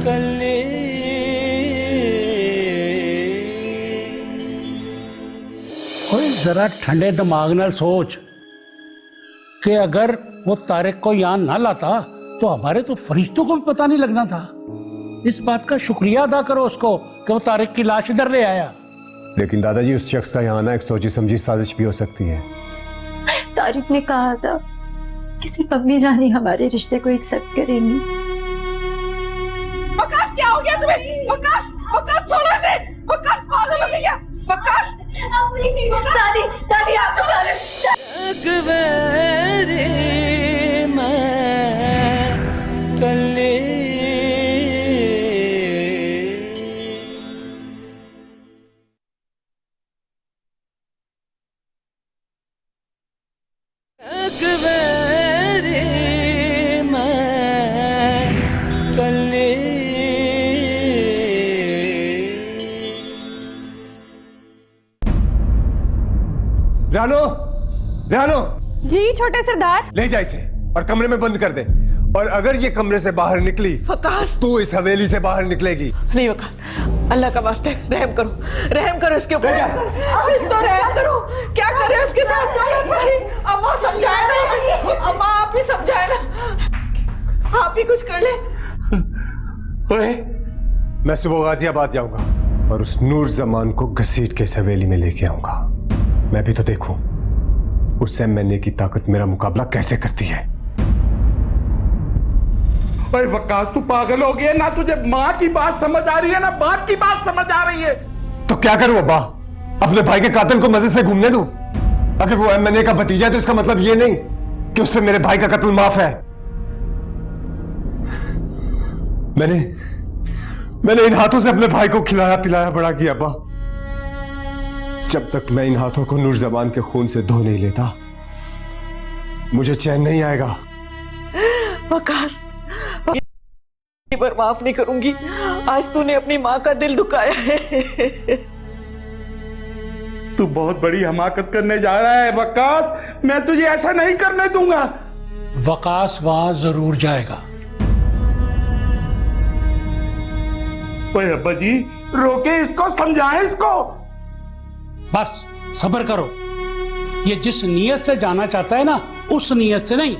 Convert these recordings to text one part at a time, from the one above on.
कल्ले ओए जरा ठंडे दिमाग नाल सोच कि अगर वो तारिक को यहाँ ना लाता तो हमारे तो फरिश्तों को भी पता नहीं लगना था। इस बात का शुक्रिया अदा करो उसको कि वो तारिक की लाश इधर ले आया। लेकिन दादाजी उस शख्स का यहाँ आना एक सोची समझी साजिश भी हो सकती है। तारिक ने कहा था किसी अम्मी जानी हमारे रिश्ते को एक्सेप्ट करेंगी। वकास क्या हो गया तुम्हें? वकास वकास छोड़ो इसे। वकास पागल हो गया। वकास दादी दादी आप चुप अकबरे मैं कल्ले अकबरे मैं कल्ले रानो, रानो, जी छोटे सरदार। ले जा इसे और कमरे में बंद कर दे। और अगर ये कमरे से बाहर निकली वकास तो इस हवेली से बाहर निकलेगी। नहीं वकास, अल्लाह का वास्ते रहम करो इसके ऊपर। कुछ तो रहम करो। क्या करे उसके साथ? अम्मा समझाए ना, अम्मा आप ही समझाए ना, आप ही कुछ कर ले। ओए, मैं सुबह गाजियाबाद जाऊंगा और उस नूर जमान को घसीट के इस हवेली में लेके आऊंगा। मैं भी तो देखूं उस एमएनए की ताकत मेरा मुकाबला कैसे करती है। भाई वकास तू पागल हो गया ना? तुझे माँ की बात समझ आ रही है ना बाप की बात समझ आ रही है? तो क्या करूं अब्बा? अपने भाई के कातिल को मजे से घूमने दूं? अगर वो एमएनए का भतीजा है तो इसका मतलब ये नहीं कि उस पे मेरे भाई का कत्ल माफ है। मैंने इन हाथों से अपने भाई को खिलाया पिलाया बड़ा किया अब्बा। जब तक मैं इन हाथों को नूर जमान के खून से धो नहीं लेता मुझे चैन नहीं आएगा। वकास पर माफ नहीं करूंगी। आज तूने अपनी माँ का दिल दुखाया है। तू बहुत बड़ी हमाकत करने जा रहा है वकास। मैं तुझे ऐसा नहीं करने दूंगा। वकास वहां जरूर जाएगा। ओए अब्बा जी रोके इसको, समझाएं इसको। बस सब्र करो। ये जिस नीयत से जाना चाहता है ना उस नीयत से नहीं।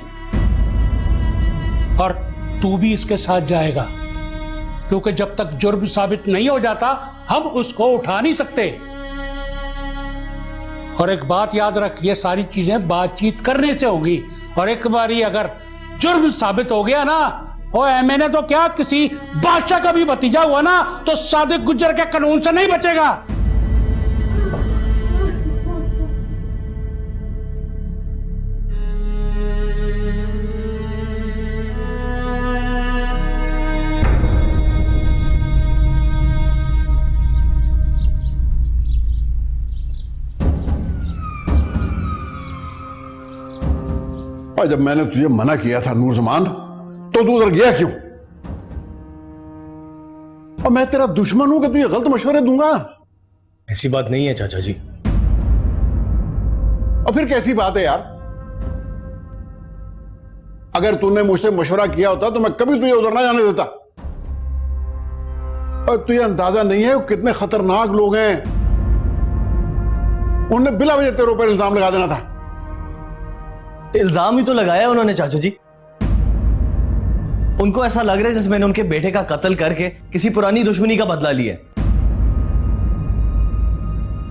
और तू भी इसके साथ जाएगा क्योंकि जब तक जुर्म साबित नहीं हो जाता हम उसको उठा नहीं सकते। और एक बात याद रख, ये सारी चीजें बातचीत करने से होगी। और एक बारी अगर जुर्म साबित हो गया ना, ओ एमएनए तो क्या किसी बादशाह का भी भतीजा हुआ ना तो सादिक गुज्जर के कानून से नहीं बचेगा। और जब मैंने तुझे मना किया था नूर जमान तो तू उधर गया क्यों? और मैं तेरा दुश्मन हूं कि तुझे गलत मशवरे दूंगा? ऐसी बात नहीं है चाचा जी। और फिर कैसी बात है यार? अगर तूने मुझसे मशवरा किया होता तो मैं कभी तुझे उधर ना जाने देता। और तुझे अंदाजा नहीं है वो कितने खतरनाक लोग हैं। उन्होंने बिला वजह तेरे ऊपर इल्जाम लगा देना था। इल्जाम ही तो लगाया उन्होंने चाचा जी। उनको ऐसा लग रहा है जैसे मैंने उनके बेटे का कत्ल करके किसी पुरानी दुश्मनी का बदला लिया।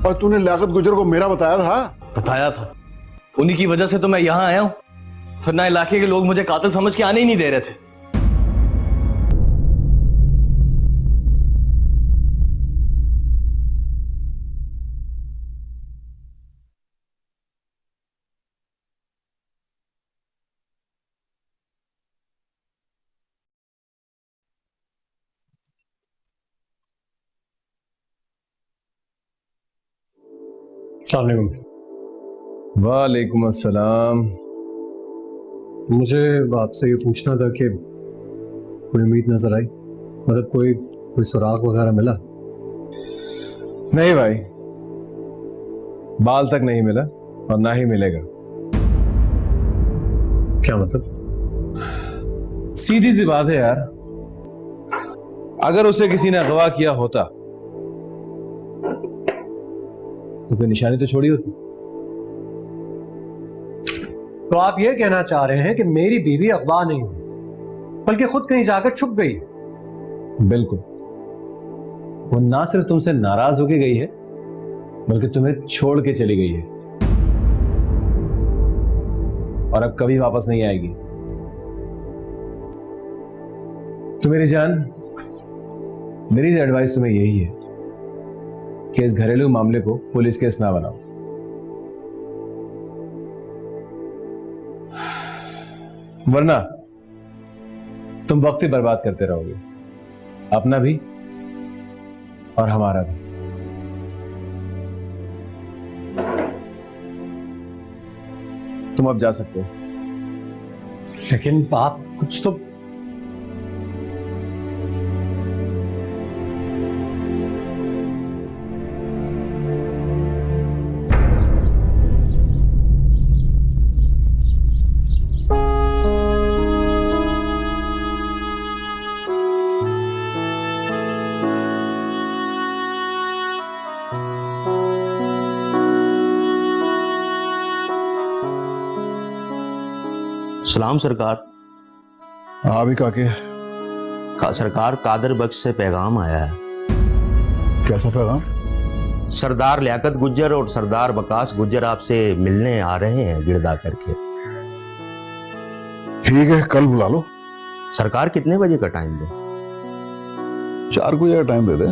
और तूने लियाकत गुजर को मेरा बताया था? बताया था। उन्हीं की वजह से तो मैं यहां आया हूं। फिर ना इलाके के लोग मुझे कातिल समझ के आने ही नहीं दे रहे थे। वालेकुम अस्सलाम। मुझे आपसे ये पूछना था कि कोई उम्मीद नजर आई, मतलब कोई सुराग वगैरह मिला? नहीं भाई, बाल तक नहीं मिला और ना ही मिलेगा। क्या मतलब? सीधी सी बात है यार, अगर उसे किसी ने अगवा किया होता तो कोई निशानी तो छोड़ी होती। तो आप ये कहना चाह रहे हैं कि मेरी बीवी अगवा नहीं हुई, बल्कि खुद कहीं जाकर छुप गई? बिल्कुल। वो ना सिर्फ तुमसे नाराज होके गई है, बल्कि तुम्हें छोड़ के चली गई है और अब कभी वापस नहीं आएगी। तो मेरी जान, मेरी एडवाइस तुम्हें यही है कि इस घरेलू मामले को पुलिस केस ना बनाओ। वरना तुम वक्त ही बर्बाद करते रहोगे, अपना भी और हमारा भी। तुम अब जा सकते हो। लेकिन आप कुछ तो सलाम सरकार। हाँ भी काके, सरकार, कादर बख्श से पैगाम आया है। कैसा पैगाम? सरदार लियाकत गुज्जर और सरदार बकास गुज्जर आपसे मिलने आ रहे हैं गिरदा करके। ठीक है, कल बुला लो। सरकार कितने बजे का टाइम दे? 4 बजे का टाइम दे दे।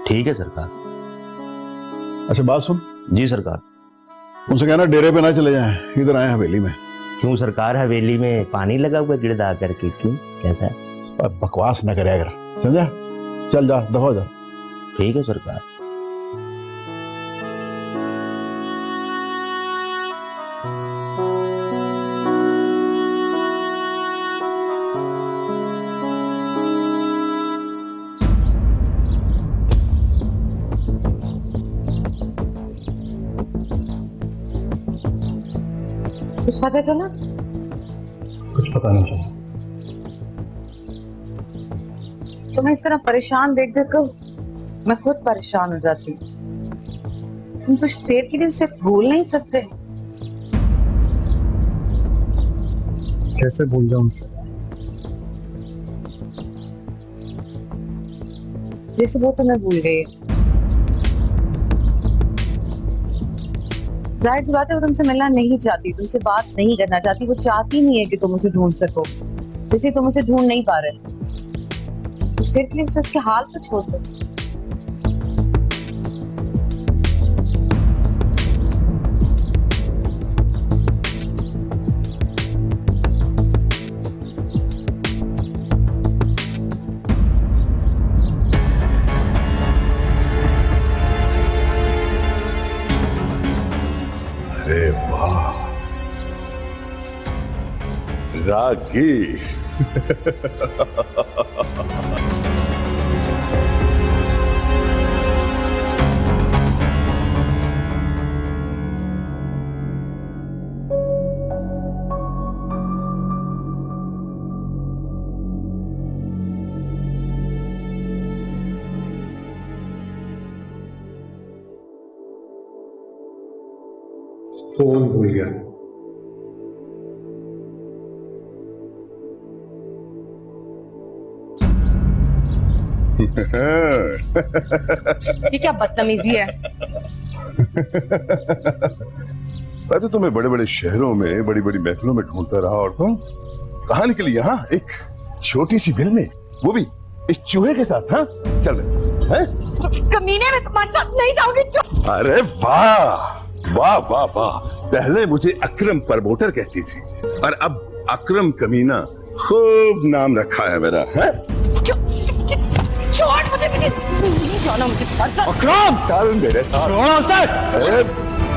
ठीक है सरकार। अच्छा बात सुन। जी सरकार। उनसे कहना डेरे पे ना चले जाएं, इधर आए हवेली में। क्यों सरकार, हवेली में पानी लगा हुआ गिरदा करके? क्यों, कैसा है? अब बकवास न करे अगर, समझा? चल जा, दफा हो जा। ठीक है सरकार। कुछ पता चला? कुछ पता नहीं चला। तुम्हें इस तरह परेशान देख देख कर मैं खुद परेशान हो जाती हूँ। तुम कुछ देर के लिए उसे भूल नहीं सकते? कैसे भूल जाऊं उसे? जैसे वो तुम्हें भूल गई है। जाहिर सी बात है, वो तुमसे मिलना नहीं चाहती, तुमसे बात नहीं करना चाहती। वो चाहती नहीं है कि तुम उसे ढूंढ सको, जैसे तुम उसे ढूंढ नहीं पा रहे। कुछ देर के लिए उसे उसके हाल पर छोड़ दो। अरे वाह रागी। फोन भूल गया। ये क्या बदतमीजी है? मैं तो तुम्हें बड़े बड़े शहरों में बड़ी बड़ी महफिलों में ढूंढता रहा और तुम कहाँ निकली यहाँ एक छोटी सी बिल में, वो भी इस चूहे के साथ? हाँ चल मेरे साथ। हैं? कमीने में तुम्हारे साथ नहीं जाओगी। अरे वाह वाह वाह वाह, पहले मुझे अकरम प्रमोटर कहती थी और अब अकरम कमीना। खूब नाम रखा है मेरा। है? छोड़ मुझे, नहीं जाना मुझे। अकरम, चल मेरे साथ। छोड़ो उसे।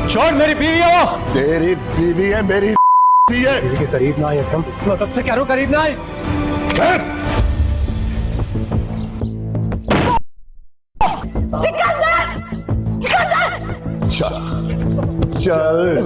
छोड़, मेरी बीवी है वो। तेरी बीवी है, मेरी है। बीवी के करीब ना आए अकरम, मैं तब से कह रहा हूँ करीब ना आए। चल चल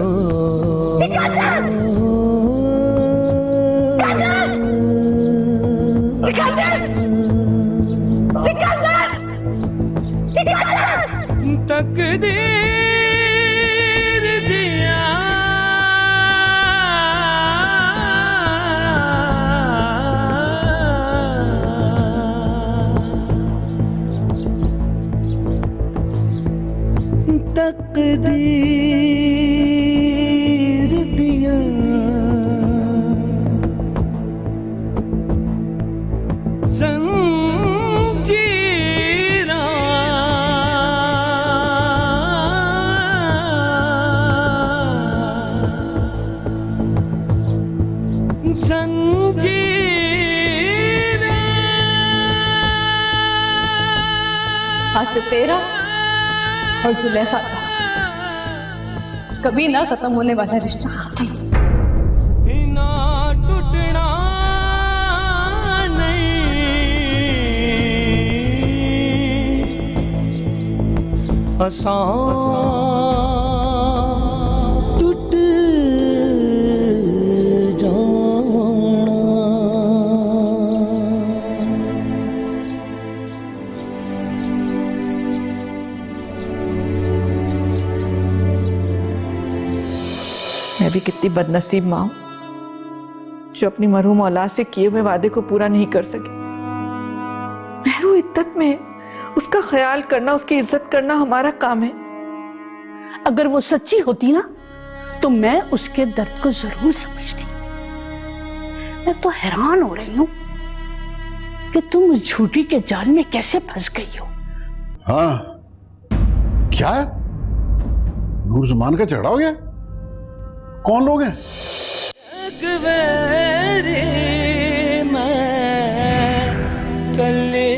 आज से तेरा और जुलेखा का कभी ना खत्म होने वाला रिश्ता खत्म। ना टूटना नहीं आसान टूट जाना। मैं भी कितनी बदनसीब माँ हूं जो अपनी मरहूम औलाद से किए हुए वादे को पूरा नहीं कर सके। महरू इद्दत में है, उसका ख्याल करना, उसकी इज्जत करना हमारा काम है। अगर वो सच्ची होती ना तो मैं उसके दर्द को जरूर समझती। मैं तो हैरान हो रही हूं कि तुम उस झूठी के जाल में कैसे फंस गई हो। हाँ, क्या है? नूर जमान का झगड़ा हो गया? कौन लोग हैं? अकबरे मैं कले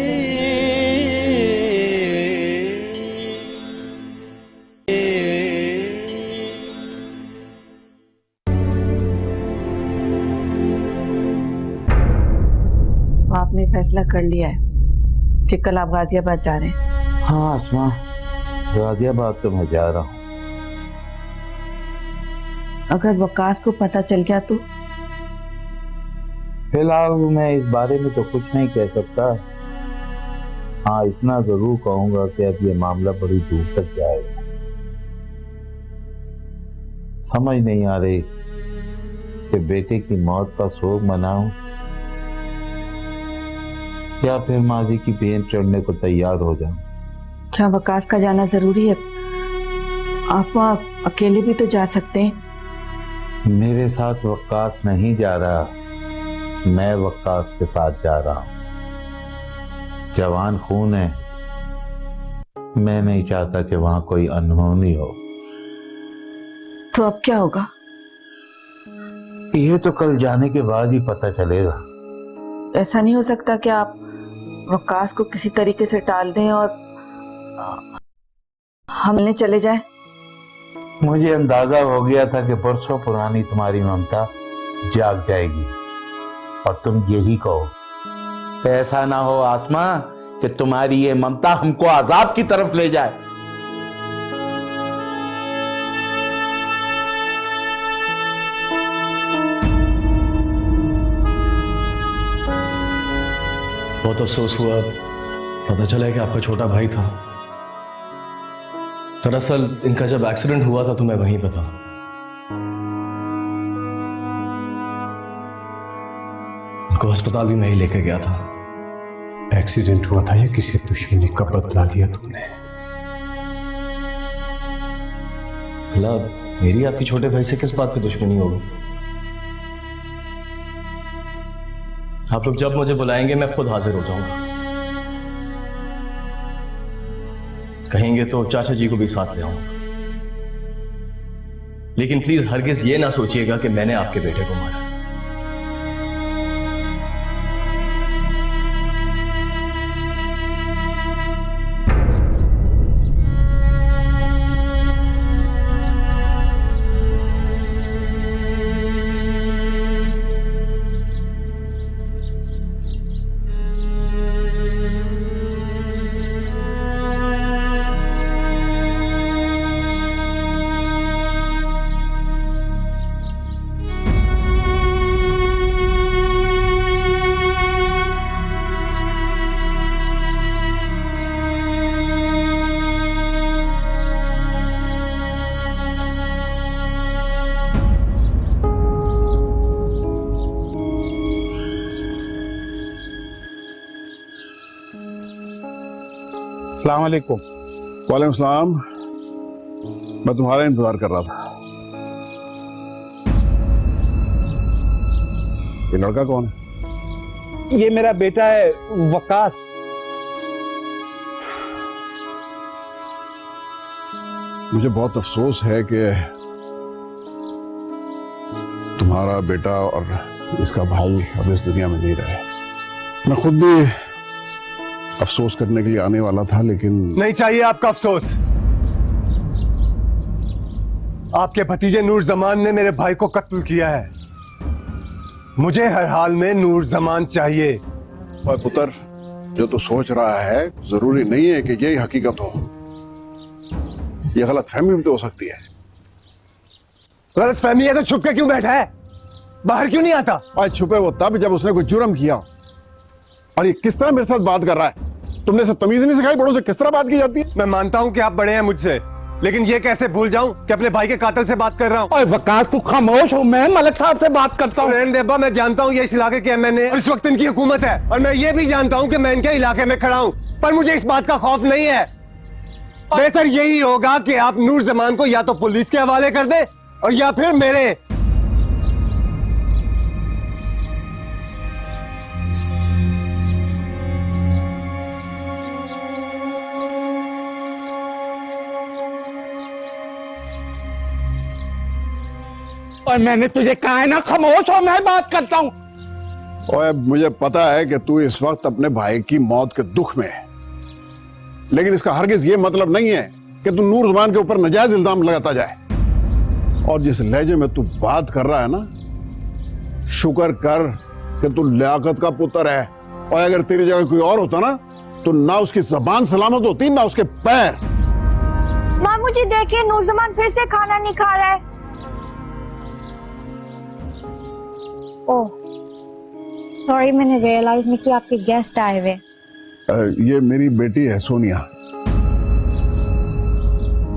तो आपने फैसला कर लिया है कि कल आप गाजियाबाद जा रहे हैं? हाँ आसमा, गाजियाबाद तो मैं जा रहा हूँ। अगर वकास को पता चल गया तो? फिलहाल मैं इस बारे में तो कुछ नहीं कह सकता। हाँ, इतना जरूर कहूंगा कि अब ये मामला बड़ी दूर तक जाएगा। समझ नहीं आ रही कि बेटे की मौत का शोक मनाऊं या फिर माजी की बेन चढ़ने को तैयार हो जाऊं। क्या वकास का जाना जरूरी है? आप वहाँ अकेले भी तो जा सकते हैं। मेरे साथ वकास नहीं जा रहा, मैं वकास के साथ जा रहा हूं। जवान खून है, मैं नहीं चाहता कि वहां कोई अनहोनी हो। तो अब क्या होगा? ये तो कल जाने के बाद ही पता चलेगा। ऐसा नहीं हो सकता कि आप वकास को किसी तरीके से टाल दें और हमने चले जाएं? मुझे अंदाजा हो गया था कि परसों पुरानी तुम्हारी ममता जाग जाएगी और तुम यही कहो। ऐसा ना हो आसमा कि तुम्हारी ये ममता हमको आजाब की तरफ ले जाए। बहुत अफसोस हुआ पता चला कि आपका छोटा भाई था। दरअसल इनका जब एक्सीडेंट हुआ था तो मैं वहीं पर था। इनको अस्पताल भी मैं ही लेकर गया था। एक्सीडेंट हुआ था या किसी दुश्मनी का बदला लिया तुमने? भला मेरी आपकी छोटे भाई से किस बात पे दुश्मनी होगी? आप लोग जब मुझे बुलाएंगे मैं खुद हाजिर हो जाऊंगा। कहेंगे तो चाचा जी को भी साथ ले आऊंगा। लेकिन प्लीज हरगिज ये ना सोचिएगा कि मैंने आपके बेटे को मारा। अस्सलाम वालेकुम। वालेकुम सलाम। मैं तुम्हारा इंतजार कर रहा था। ये लड़का कौन है? ये मेरा बेटा है वकास। मुझे बहुत अफसोस है कि तुम्हारा बेटा और इसका भाई अब इस दुनिया में नहीं रहे। मैं खुद भी अफसोस करने के लिए आने वाला था, लेकिन नहीं चाहिए आपका अफसोस। आपके भतीजे नूर जमान ने मेरे भाई को कत्ल किया है। मुझे हर हाल में नूर जमान चाहिए। और पुत्र, जो तू सोच रहा है जरूरी नहीं है कि यही हकीकत हो। यह गलत फहमी भी तो हो सकती है। गलत फहमी है तो छुप के क्यों बैठा है? बाहर क्यों नहीं आता? आज छुपे वो तब जब उसने कोई जुर्म किया। और ये किस तरह मेरे साथ बात कर रहा है? तुमने से तमीज नहीं सिखाई? बड़ों से किस तरह बात की जाती है? मैं मानता हूं कि आप बड़े हैं मुझसे, लेकिन ये कैसे भूल जाऊं कि अपने भाई के कातिल से बात कर रहा हूं। ओए वकास, तू खामोश हो, मैं मलिक साहब से बात करता हूँ। रहने दे अब्बा, मैं जानता हूं ये इस इलाके के एमएनए और इस वक्त इनकी हुकूमत है, और मैं ये भी जानता हूं कि मैं इनके इलाके में खड़ा हूं, पर मुझे इस बात का खौफ नहीं है। बेहतर यही होगा कि आप नूर जमान को या तो पुलिस के हवाले कर दे और या फिर मेरे। और मैंने तुझे कहा है ना, खामोश हो, मैं बात करता हूँ। और मुझे पता है कि तू इस वक्त अपने भाई की मौत के दुख में है, लेकिन इसका हरगिज ये मतलब नहीं है कि तू नूर जमान के ऊपर नाजायज इल्जाम लगाता जाए। और जिस लहजे में तू बात कर रहा है ना, शुक्र कर कि तू लियाकत का पुत्र है। और अगर तेरी जगह कोई और होता ना, तो ना उसकी जबान सलामत होती ना उसके पैर। माँ मुझे देखिए, नूर जमान फिर से खाना नहीं खा रहा है। ओह सॉरी, मैंने रियलाइज नहीं किया आपके गेस्ट आए हुए। ये मेरी बेटी है सोनिया।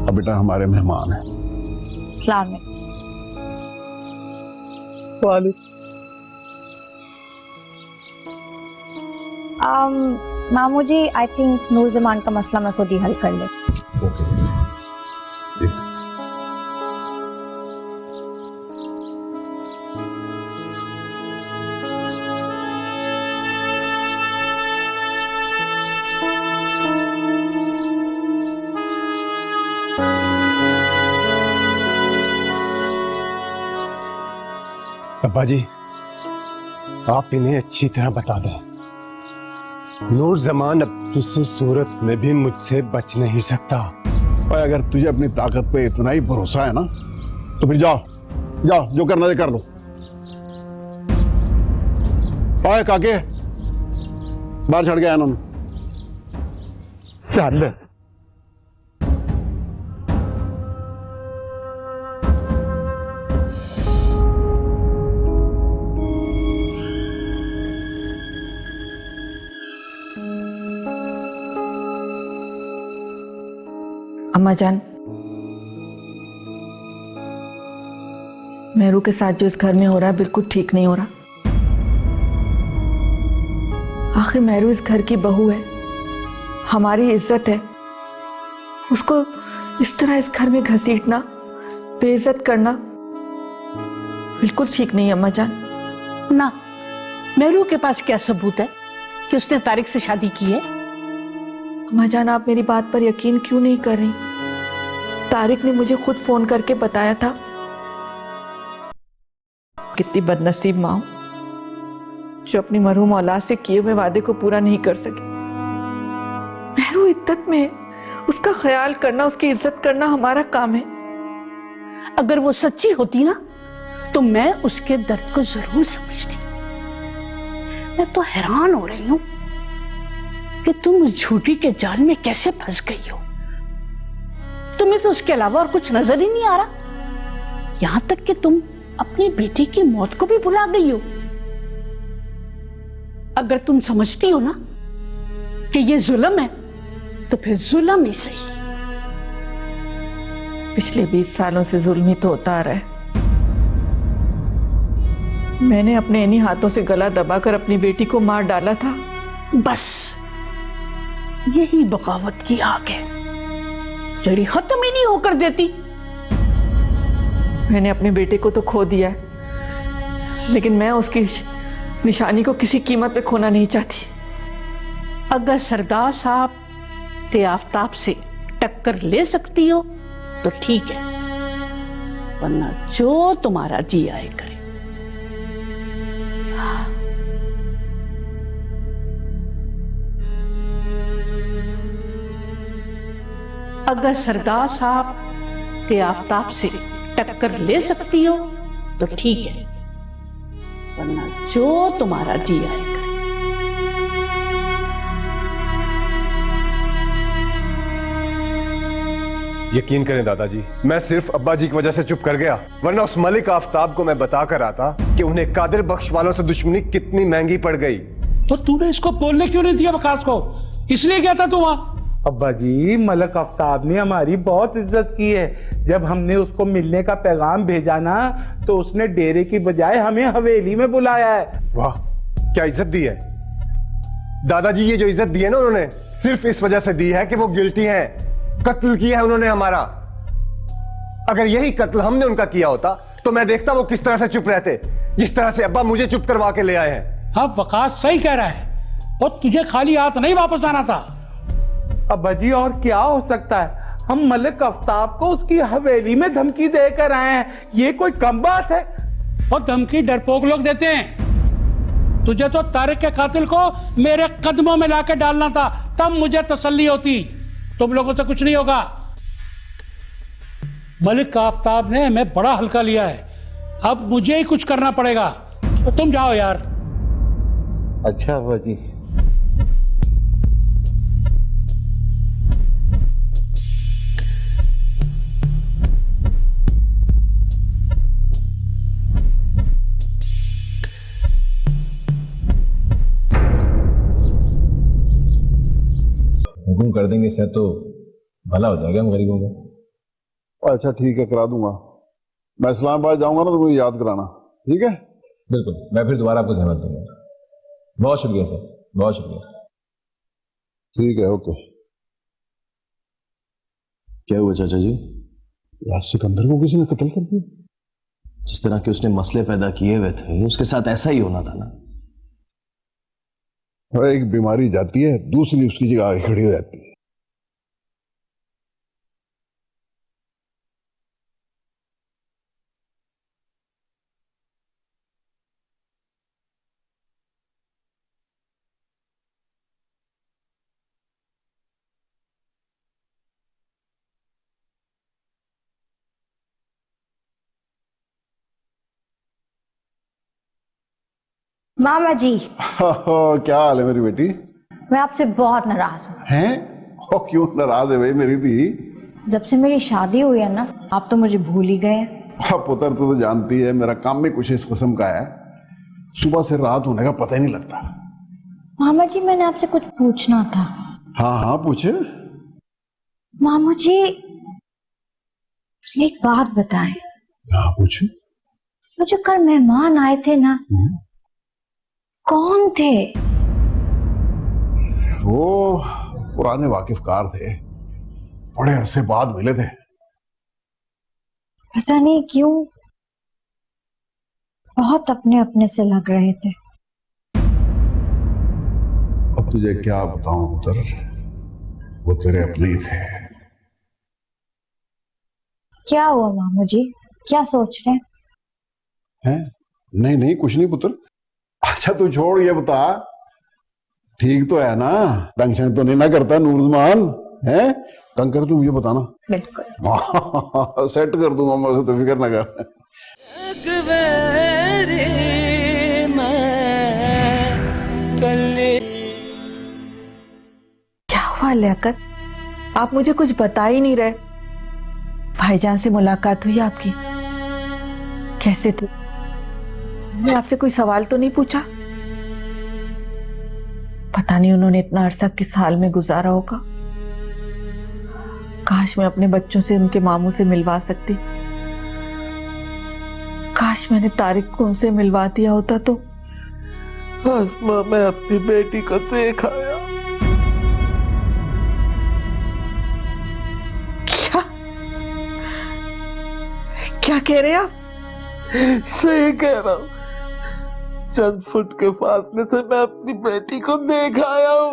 अब बेटा हमारे मेहमान है। सलाम मामू जी, आई थिंक नूर जमान का मसला मैं खुद ही हल कर ले। अब्बा जी, आप इन्हें अच्छी तरह बता दें, नूर जमान अब किसी सूरत में भी मुझसे बच नहीं सकता। और अगर तुझे अपनी ताकत पे इतना ही भरोसा है ना, तो फिर जाओ जाओ, जो करना है कर लो। ओए काके, बाहर छड़ गया इन्होंने। चल अम्मा जान, मेहरू के साथ जो इस घर में हो रहा है बिल्कुल ठीक नहीं हो रहा। आखिर मेहरू इस घर की बहू है, हमारी इज्जत है। उसको इस तरह इस घर में घसीटना, बेइज्जत करना बिल्कुल ठीक नहीं अम्मा जान। ना, मेहरू के पास क्या सबूत है कि उसने तारिक से शादी की है? अम्मा जान, आप मेरी बात पर यकीन क्यों नहीं कर रही? तारिक ने मुझे खुद फोन करके बताया था। कितनी बदनसीब माँ जो अपनी मरहूम औलाद से किए हुए वादे को पूरा नहीं कर सके। मेहरू इद्दत में है, उसका ख्याल करना, उसकी इज्जत करना हमारा काम है। अगर वो सच्ची होती ना, तो मैं उसके दर्द को जरूर समझती। मैं तो हैरान हो रही हूं कि तुम उस झूठी के जाल में कैसे फंस गई हो। तुम्हें तो उसके अलावा और कुछ नजर ही नहीं आ रहा। यहां तक कि तुम अपनी बेटी की मौत को भी भुला गई हो। अगर तुम समझती हो ना कि ये जुल्म है, तो फिर जुल्म ही सही। पिछले 20 सालों से जुल्म ही तो होता आ रहा है। मैंने अपने इन्हीं हाथों से गला दबाकर अपनी बेटी को मार डाला था। बस यही बगावत की आग है, जड़ी खत्म ही नहीं होकर देती। मैंने अपने बेटे को तो खो दिया है, लेकिन मैं उसकी निशानी को किसी कीमत पे खोना नहीं चाहती। अगर सरदार साहब ते आफ्ताब से टक्कर ले सकती हो तो ठीक है, वरना जो तुम्हारा जी आए करे। अगर सरदार साहब के आफ्ताब से टक्कर ले सकती हो तो ठीक है, वरना जो तुम्हारा जी आएगा। यकीन करें दादाजी, मैं सिर्फ अब्बा जी की वजह से चुप कर गया, वरना उस मलिक आफ्ताब को मैं बता कर आता कि उन्हें कादिर बख्श वालों से दुश्मनी कितनी महंगी पड़ गई। तो तूने इसको बोलने क्यों नहीं दिया वकास को? इसलिए क्या था तू वहां? अब्बा जी, मलिक आफ्ताब ने हमारी बहुत इज्जत की है। जब हमने उसको मिलने का पैगाम भेजा ना, तो उसने डेरे की बजाय हमें हवेली में बुलाया है। वाह, क्या इज्जत दी है दादाजी। ये जो इज्जत दी है ना उन्होंने, सिर्फ इस वजह से दी है कि वो गिल्टी हैं, कत्ल किया है उन्होंने हमारा। अगर यही कत्ल हमने उनका किया होता तो मैं देखता वो किस तरह से चुप रहते, जिस तरह से अब्बा मुझे चुप करवा के ले आए हैं। हाँ, वकास सही कह रहा है, और तुझे खाली हाथ नहीं वापस आना था। अब्बा जी, और क्या हो सकता है? हम मलिक आफ्ताब को उसकी हवेली में धमकी देकर आए हैं, ये कोई कम बात है? और धमकी डरपोक लोग देते हैं। तुझे तो तारिक के कातिल को मेरे कदमों में लाके डालना था, तब मुझे तसल्ली होती। तुम लोगों से कुछ नहीं होगा। मलिक आफ्ताब ने हमें बड़ा हल्का लिया है, अब मुझे ही कुछ करना पड़ेगा। तो तुम जाओ यार। अच्छा अब्बा जी। हुकुम कर देंगे सर तो भला हो जाएगा हम गरीबों को। अच्छा ठीक है, करा दूंगा। मैं इस्लामाबाद जाऊंगा ना तो मुझे याद कराना, ठीक है? बिल्कुल, मैं फिर दोबारा आपको सहमत दूंगा। बहुत शुक्रिया सर, बहुत शुक्रिया। ठीक है, ओके। क्या हुआ चाचा जी? यार सिकंदर को किसी ने कत्ल कर दिया। जिस तरह के उसने मसले पैदा किए हुए थे, उसके साथ ऐसा ही होना था ना। एक बीमारी जाती है, दूसरी उसकी जगह आगे खड़ी हो जाती है। मामा जी, क्या हाल है मेरी बेटी? मैं आपसे बहुत नाराज हूँ। हैं? ओ क्यों नाराज है भाई मेरी दी? जब से मेरी शादी हुई है ना, आप तो मुझे भूल ही गए। पुत्र तो जानती है मेरा काम में कुछ इस किस्म का है, सुबह से रात होने का पता ही नहीं लगता। मामा जी, मैंने आपसे कुछ पूछना था। हाँ हाँ पूछे। मामा जी, एक बात बताएं। हाँ पूछे। वो जो कल मेहमान आए थे ना, कौन थे? वो पुराने वाकिफकार थे, बड़े अरसे बाद मिले थे। पता नहीं क्यों बहुत अपने अपने से लग रहे थे। अब तुझे क्या बताऊं पुत्र, वो तेरे अपने ही थे। क्या हुआ मामू जी, क्या सोच रहे हैं? नहीं नहीं कुछ नहीं पुत्र। अच्छा तू छोड़, ये बता ठीक तो है ना? तंग शंग तो नहीं ना करता नूरजमान? है तंग कर तू मुझे बताना। बिल्कुल सेट कर दूंगा मैं, तो फिक्र ना कर। क्या हुआ लियाकत, आप मुझे कुछ बता ही नहीं रहे। भाईजान से मुलाकात हुई आपकी? कैसे थे? मैं आपसे कोई सवाल तो नहीं पूछा? पता नहीं उन्होंने इतना अरसा किस हाल में गुजारा होगा। काश मैं अपने बच्चों से उनके मामू से मिलवा सकती। काश मैंने तारिक को उनसे मिलवा दिया होता तो। आसमा, मैं अपनी बेटी को देख आया। क्या क्या कह रहे आप? सही कह रहा हूं, चंद फुट के फासले से मैं अपनी बेटी को देख आया हूं।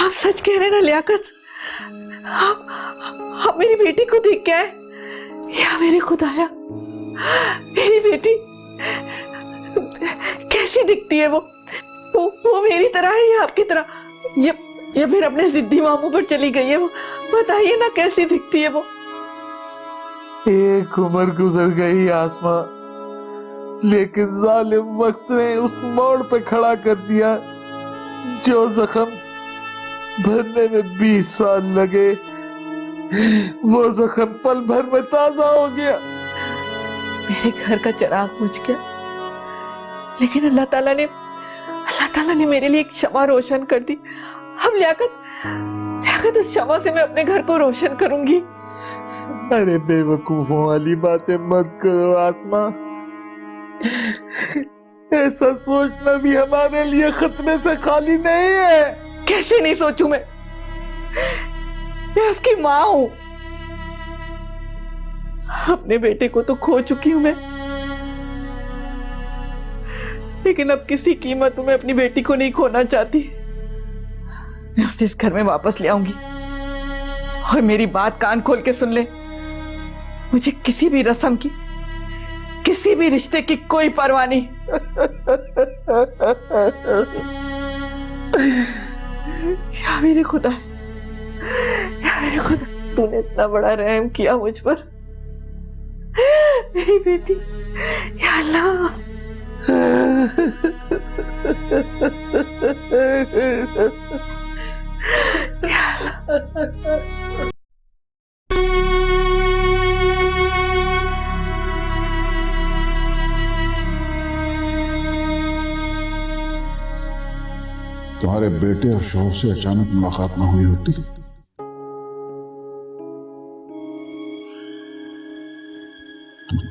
आप सच कह रहे हैं ना लियाकत? आप मेरी बेटी को देख के आए? या मेरे खुदाया, मेरी बेटी कैसी दिखती है? वो मेरी तरह है या आपकी तरह? या फिर अपने जिद्दी मामू पर चली गई है? बताइए ना कैसी दिखती है वो। एक उम्र गुजर गई आसमां, लेकिन जालिम वक्त ने उस मोड़ पे खड़ा कर दिया जो जख्म भरने में 20 साल लगे, वो जख्म पल भर में ताजा हो गया। मेरे घर का चिराग बुझ गया, लेकिन अल्लाह ताला ने मेरे लिए एक शमा रोशन कर दी। अब लियाकत इस शमा से मैं अपने घर को रोशन करूंगी। अरे बेवकूफों वाली बातें मत करो आसमां, ऐसा सोचना भी हमारे लिए खतरे से खाली नहीं है। कैसे नहीं सोचूं मैं उसकी माँ हूं। अपने बेटे को तो खो चुकी हूं मैं, लेकिन अब किसी कीमत में अपनी बेटी को नहीं खोना चाहती। मैं उसे इस घर में वापस ले आऊंगी। और मेरी बात कान खोल के सुन ले, मुझे किसी भी रस्म की, किसी भी रिश्ते की कोई परवाह नहीं। या मेरे खुदा, तूने इतना बड़ा रहम किया मुझ पर, मेरी बेटी, या अल्लाह। या अल्लाह। तुम्हारे बेटे और शोहर से अचानक मुलाकात ना हुई होती, तो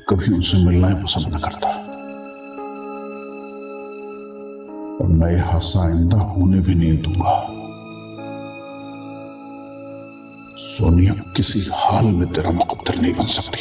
कभी उनसे मिलना ही पसंद न करता, और मैं यह हादसा आइंदा होने भी नहीं दूंगा। सोनिया किसी हाल में तेरा मुकद्दर नहीं बन सकती।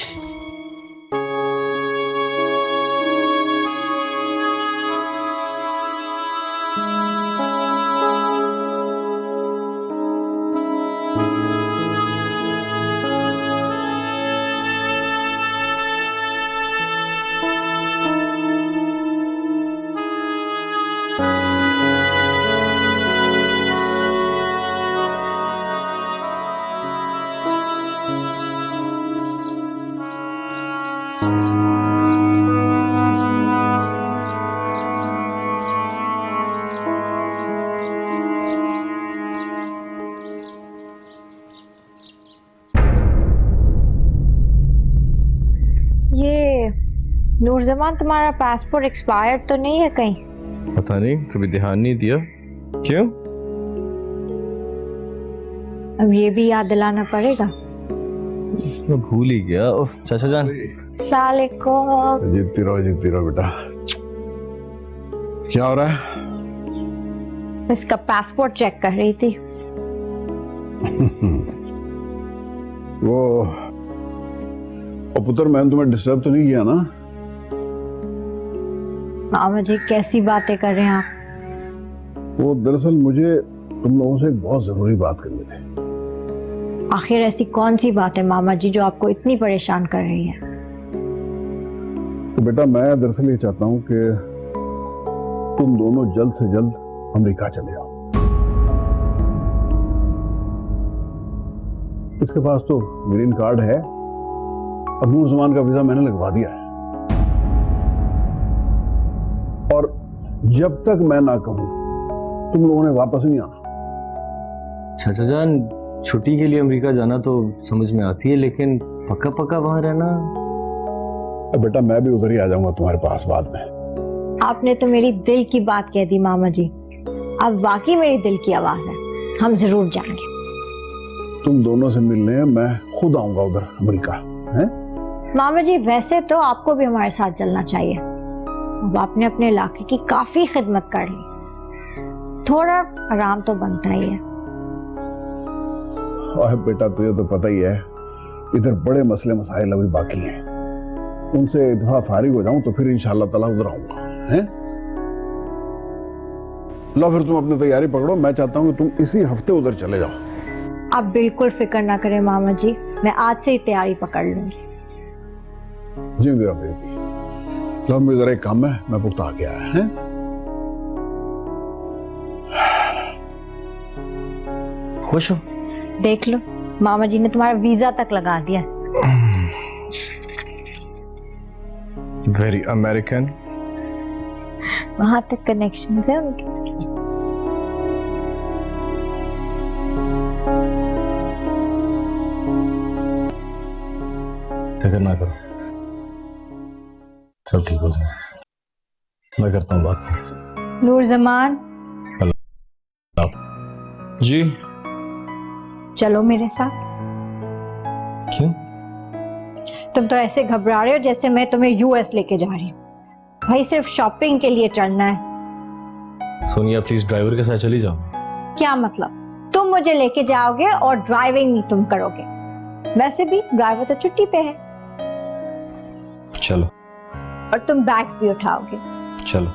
नूरजमान, तुम्हारा पासपोर्ट एक्सपायर्ड तो नहीं है कहीं? पता नहीं, कभी ध्यान नहीं दिया। क्यों? अब ये भी याद दिलाना पड़ेगा। मैं भूल ही गया। चाचा जान, सलामुअलैकुम। जीतती रहो बेटा। क्या हो रहा है? इसका पासपोर्ट चेक कर रही थी। वो पुत्र, मैंने तुम्हें डिस्टर्ब तो नहीं किया ना? मामा जी कैसी बातें कर रहे हैं आप? वो दरअसल मुझे तुम लोगों से एक बहुत जरूरी बात करनी थी। आखिर ऐसी कौन सी बात है मामा जी जो आपको इतनी परेशान कर रही है? तो बेटा, मैं दरअसल ये चाहता हूँ कि तुम दोनों जल्द से जल्द अमेरिका चले जाओ। इसके पास तो ग्रीन कार्ड है, अब नूरजमान का वीजा मैंने लगवा दिया है, और जब तक मैं ना कहूं तुम लोगों ने वापस नहीं आना। चाचा जान, छुट्टी के लिए अमेरिका जाना तो समझ में आती है, लेकिन पक्का पक्का वहां रहना। बेटा, मैं भी उधर ही आ जाऊंगा तुम्हारे पास बाद में। आपने तो मेरी दिल की बात कह दी मामा जी। अब वाकई मेरी दिल की आवाज है, हम जरूर जाएंगे। तुम दोनों से मिलने मैं खुद आऊंगा उधर अमेरिका। हैं? मामा जी, वैसे तो आपको भी हमारे साथ चलना चाहिए। अब आपने अपने इलाके की काफी खिदमत कर ली, थोड़ा आराम तो बनता ही है। और बेटा, तुझे तो पता ही है, इधर बड़े मसले मसाइल अभी बाकी हैं। उनसे एक दफा फारिग हो जाऊं तो फिर इंशाअल्लाह ताला उधर आऊंगा। हैं? लो फिर तुम अपनी तैयारी पकड़ो। मैं चाहता हूं कि तुम इसी हफ्ते उधर चले जाओ। आप बिल्कुल फिक्र ना करें मामा जी, मैं आज से ही तैयारी पकड़ लूंगी। जी मेरा बेटी, लो मुझे जरा एक काम है, मैं पुख्ता आ गया है। खुश हो? देख लो, मामा जी ने तुम्हारा वीजा तक लगा दिया। Very American. वहां तक कनेक्शन है उनके। फिक्र ना करो, सब ठीक हो जाए। मैं करता हूँ बात। नूर जमान जी, चलो मेरे साथ। क्यों? तुम तो ऐसे घबरा रहे हो जैसे मैं तुम्हें यूएस लेके जा रही हूँ। भाई सिर्फ शॉपिंग के लिए चलना है। सोनिया प्लीज ड्राइवर के साथ चली जाओ। क्या मतलब? तुम मुझे लेके जाओगे और ड्राइविंग नहीं तुम करोगे? वैसे भी ड्राइवर तो छुट्टी पे है। चलो। और तुम बैग्स भी उठाओगे। चलो।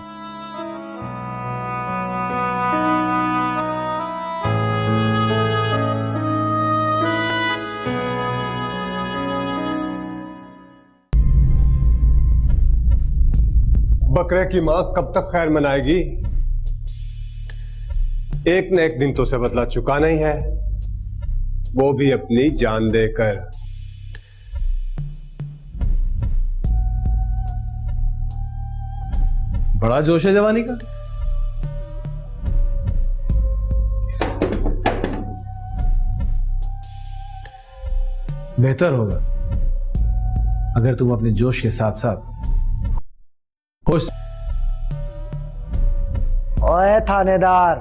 बकरे की मां कब तक खैर मनाएगी? एक न एक दिन तो उसे बदला चुकाना ही है, वो भी अपनी जान देकर। बड़ा जोश है जवानी का। बेहतर होगा अगर तुम अपने जोश के साथ साथ होश। ओए थानेदार,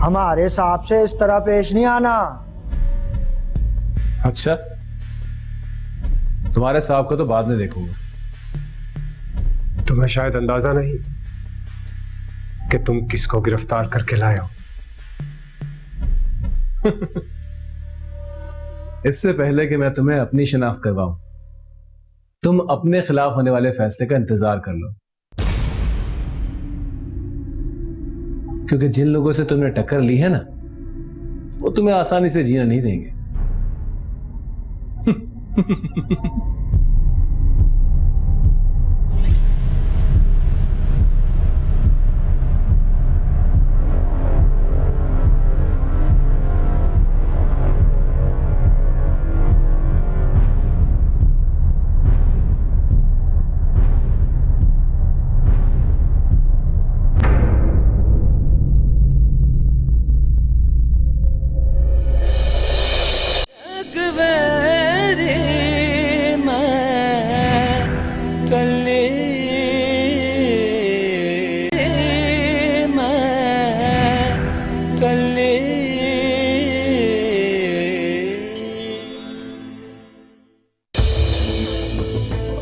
हमारे साहब से इस तरह पेश नहीं आना। अच्छा, तुम्हारे साहब को तो बाद में देखूंगा। तुम्हें शायद अंदाजा नहीं कि तुम किसको गिरफ्तार करके लाए हो। इससे पहले कि मैं तुम्हें अपनी शनाख्त करवाऊं, तुम अपने खिलाफ होने वाले फैसले का इंतजार कर लो, क्योंकि जिन लोगों से तुमने टक्कर ली है ना, वो तुम्हें आसानी से जीना नहीं देंगे।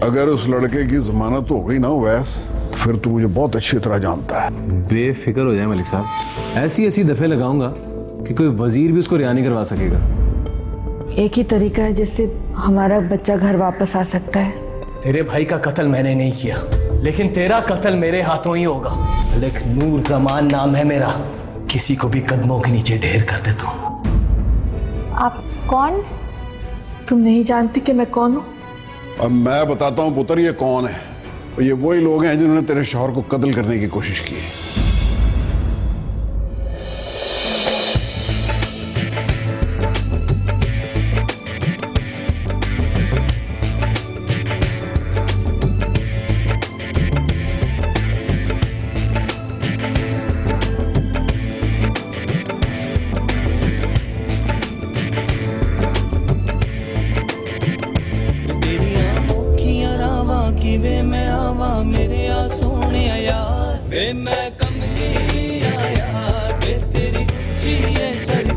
अगर उस लड़के की जमानत हो गई ना वैस, फिर तू मुझे बहुत अच्छी तरह जानता है। बेफिक्र हो जाए मलिक साहब, ऐसी ऐसी दफे लगाऊंगा कि कोई वजीर भी उसको रिहा नहीं करवा सकेगा। एक ही तरीका है जिससे हमारा बच्चा घर वापस आ सकता है। तेरे भाई का कत्ल मैंने नहीं किया, लेकिन तेरा कत्ल मेरे हाथों ही होगा। मलिक नूर जमान नाम है मेरा, किसी को भी कदमों के नीचे ढेर कर देता हूँ। आप कौन? तुम नहीं जानती कि मैं कौन हूँ? अब मैं बताता हूँ पुत्र, ये कौन है। ये वही लोग हैं जिन्होंने तेरे शौहर को कत्ल करने की कोशिश की है। वे मैं आवा मेरे आ सोने यार, वे मैं कमली यार, वे तेरी ची है सर